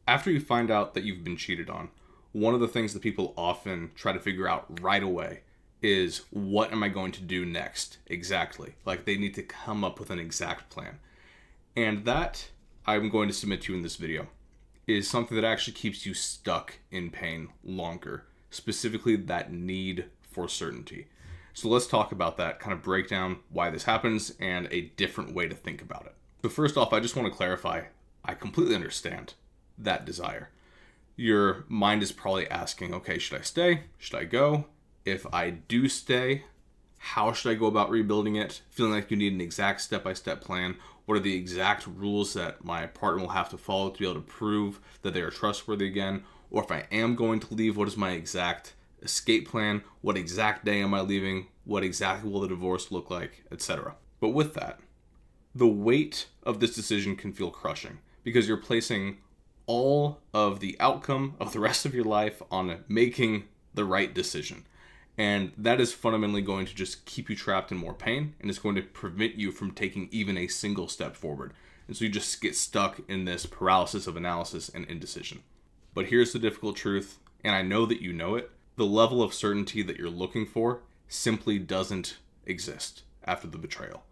After you find out that you've been cheated on, one of the things that people often try to figure out right away is, what am I going to do next exactly? Like, they need to come up with an exact plan. And that, I'm going to submit to you in this video, is something that actually keeps you stuck in pain longer, specifically that need for certainty. So let's talk about that, kind of break down why this happens and a different way to think about it. But first off, I just want to clarify, I completely understand that desire. Your mind is probably asking, okay, should I stay? Should I go? If I do stay, how should I go about rebuilding it? Feeling like you need an exact step-by-step plan. What are the exact rules that my partner will have to follow to be able to prove that they are trustworthy again? Or if I am going to leave, what is my exact escape plan? What exact day am I leaving? What exactly will the divorce look like, etc. But with that, the weight of this decision can feel crushing because you're placing all of the outcome of the rest of your life on making the right decision. And that is fundamentally going to just keep you trapped in more pain, and it's going to prevent you from taking even a single step forward. And so you just get stuck in this paralysis of analysis and indecision. But here's the difficult truth, and I know that you know it. The level of certainty that you're looking for simply doesn't exist after the betrayal.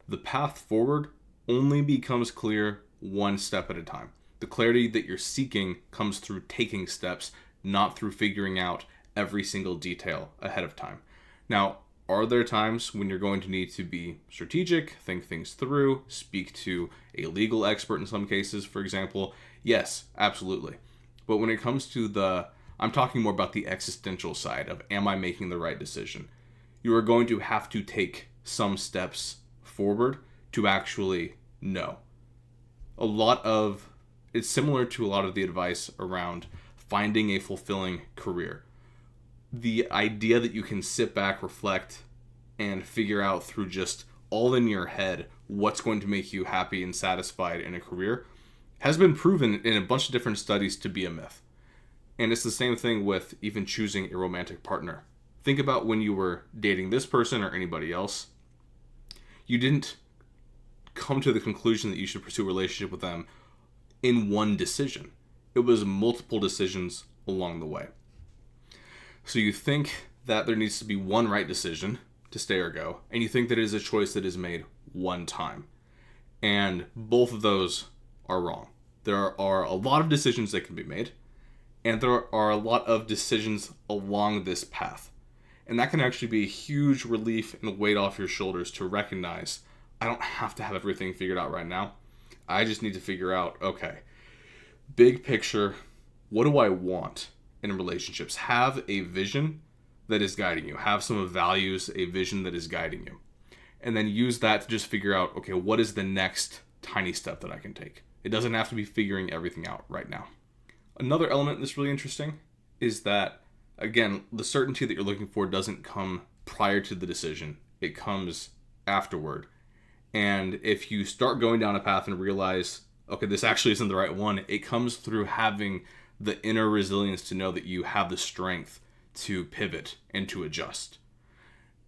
The path forward only becomes clear one step at a time. The clarity that you're seeking comes through taking steps, not through figuring out every single detail ahead of time. Now, are there times when you're going to need to be strategic, think things through, speak to a legal expert in some cases, for example? Yes, absolutely. But when it comes to I'm talking more about the existential side of, am I making the right decision? You are going to have to take some steps forward to actually know. It's similar to a lot of the advice around finding a fulfilling career. The idea that you can sit back, reflect, and figure out through just all in your head what's going to make you happy and satisfied in a career has been proven in a bunch of different studies to be a myth. And it's the same thing with even choosing a romantic partner. Think about when you were dating this person or anybody else. You didn't come to the conclusion that you should pursue a relationship with them in one decision. It was multiple decisions along the way. So you think that there needs to be one right decision to stay or go, and you think that it is a choice that is made one time. And both of those are wrong. There are a lot of decisions that can be made, and there are a lot of decisions along this path. And that can actually be a huge relief and weight off your shoulders to recognize, I don't have to have everything figured out right now. I just need to figure out, okay, big picture, what do I want in relationships? Have a vision that is guiding you. Have some values, a vision that is guiding you. And then use that to just figure out, okay, what is the next tiny step that I can take? It doesn't have to be figuring everything out right now. Another element that's really interesting is that, again, the certainty that you're looking for doesn't come prior to the decision. It comes afterward. And if you start going down a path and realize, okay, this actually isn't the right one, it comes through having the inner resilience to know that you have the strength to pivot and to adjust.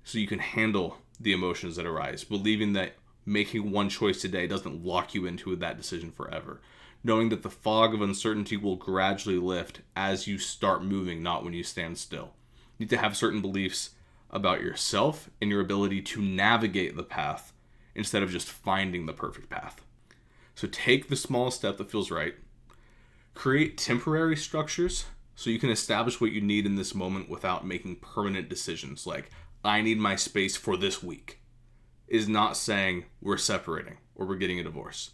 So you can handle the emotions that arise, believing that making one choice today doesn't lock you into that decision forever. Knowing that the fog of uncertainty will gradually lift as you start moving, not when you stand still. You need to have certain beliefs about yourself and your ability to navigate the path instead of just finding the perfect path. So take the small step that feels right. Create temporary structures so you can establish what you need in this moment without making permanent decisions. Like, I need my space for this week is not saying we're separating or we're getting a divorce.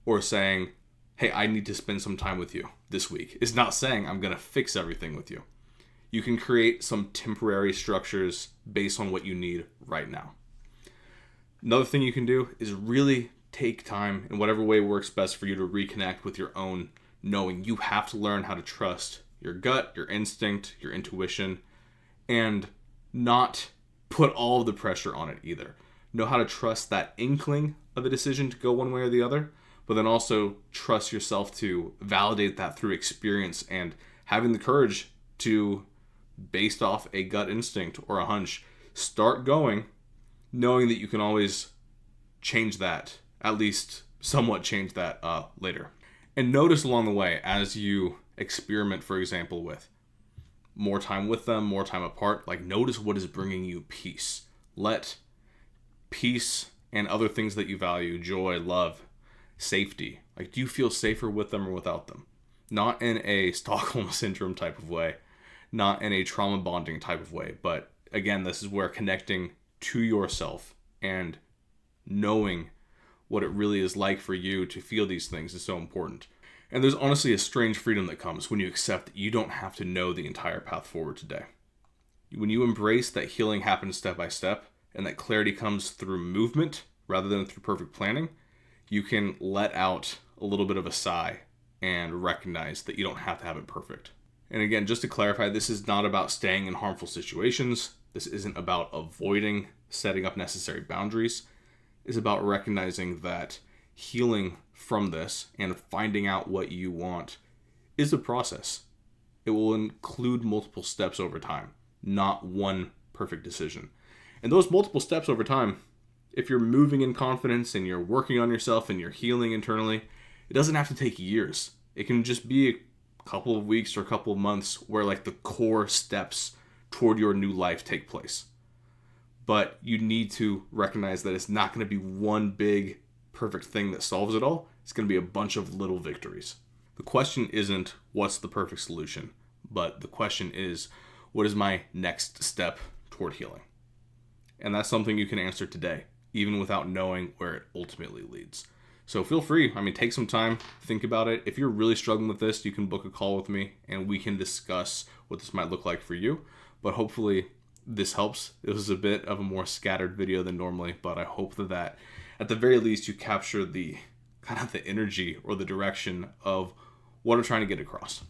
Or saying, hey, I need to spend some time with you this week. It's not saying I'm going to fix everything with you. You can create some temporary structures based on what you need right now. Another thing you can do is really take time in whatever way works best for you to reconnect with your own knowing. You have to learn how to trust your gut, your instinct, your intuition, and not put all of the pressure on it either. Know how to trust that inkling of a decision to go one way or the other, but then also trust yourself to validate that through experience and having the courage to, based off a gut instinct or a hunch, start going, knowing that you can always change that, at least somewhat change that later. And notice along the way as you experiment, for example, with more time with them, more time apart, like notice what is bringing you peace. Let peace and other things that you value, joy, love, safety, like do you feel safer with them or without them? Not in a Stockholm syndrome type of way, not in a trauma bonding type of way, but again, this is where connecting to yourself and knowing what it really is like for you to feel these things is so important. And there's honestly a strange freedom that comes when you accept that you don't have to know the entire path forward today. When you embrace that healing happens step by step and that clarity comes through movement rather than through perfect planning, you can let out a little bit of a sigh and recognize that you don't have to have it perfect. And again, just to clarify, this is not about staying in harmful situations. This isn't about avoiding setting up necessary boundaries. It's about recognizing that healing from this and finding out what you want is a process. It will include multiple steps over time, not one perfect decision. And those multiple steps over time, if you're moving in confidence and you're working on yourself and you're healing internally, it doesn't have to take years. It can just be a couple of weeks or a couple of months where like the core steps toward your new life take place. But you need to recognize that it's not going to be one big perfect thing that solves it all. It's going to be a bunch of little victories. The question isn't what's the perfect solution, but the question is what is my next step toward healing? And that's something you can answer today, even without knowing where it ultimately leads. So feel free, take some time, think about it. If you're really struggling with this, you can book a call with me and we can discuss what this might look like for you. But hopefully this helps. It was a bit of a more scattered video than normally, but I hope that at the very least you capture the kind of the energy or the direction of what I'm trying to get across.